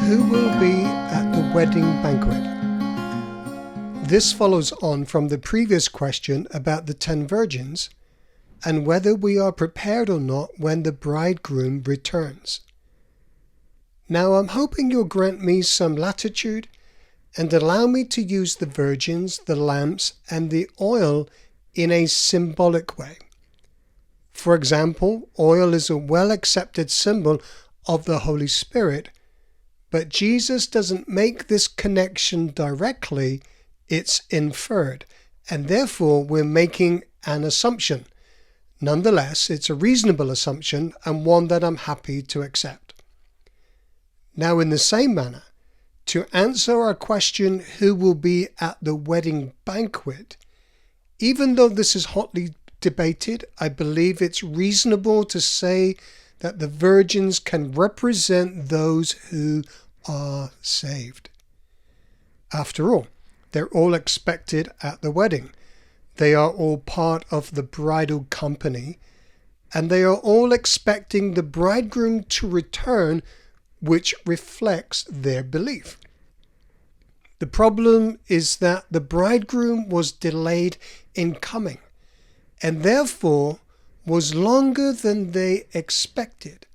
Who will be at the wedding banquet? This follows on from the previous question about the 10 virgins and whether we are prepared or not when the bridegroom returns. Now I'm hoping you'll grant me some latitude and allow me to use the virgins, the lamps, and the oil in a symbolic way. For example, oil is a well-accepted symbol of the Holy Spirit, but Jesus doesn't make this connection directly, it's inferred, and therefore we're making an assumption. Nonetheless, it's a reasonable assumption and one that I'm happy to accept. Now, in the same manner, to answer our question, who will be at the wedding banquet, even though this is hotly debated, I believe it's reasonable to say that the virgins can represent those who are saved. After all, they're all expected at the wedding. They are all part of the bridal company, and they are all expecting the bridegroom to return, which reflects their belief. The problem is that the bridegroom was delayed in coming, and therefore was longer than they expected.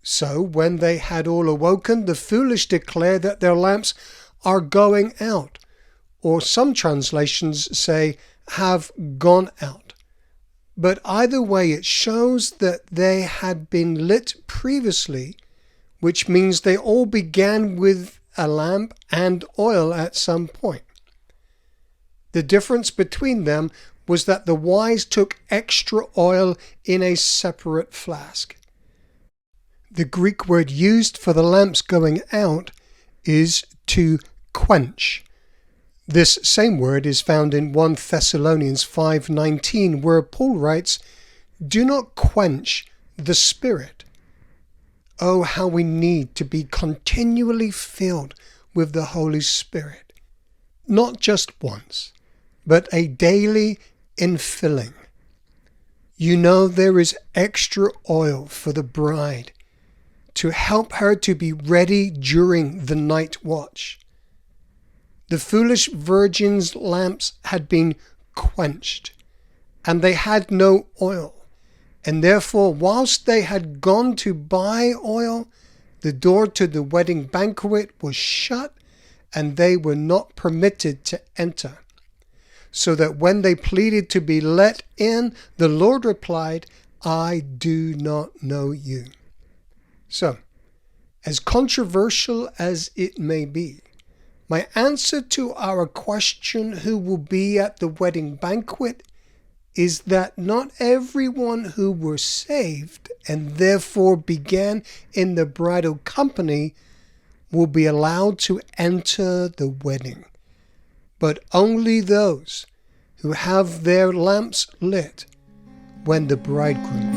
So when they had all awoken, the foolish declare that their lamps are going out, or some translations say have gone out. But either way, it shows that they had been lit previously, which means they all began with a lamp and oil at some point. The difference between them was that the wise took extra oil in a separate flask. The Greek word used for the lamps going out is to quench. This same word is found in 1 Thessalonians 5:19, where Paul writes, "Do not quench the Spirit." Oh, how we need to be continually filled with the Holy Spirit. Not just once, but a daily infilling. You know there is extra oil for the bride to help her to be ready during the night watch. The foolish virgins' lamps had been quenched, and they had no oil. And therefore, whilst they had gone to buy oil, the door to the wedding banquet was shut, and they were not permitted to enter. So that when they pleaded to be let in, the Lord replied, "I do not know you." So, as controversial as it may be, my answer to our question, who will be at the wedding banquet, is that not everyone who were saved and therefore began in the bridal company will be allowed to enter the wedding, but only those who have their lamps lit when the bridegroom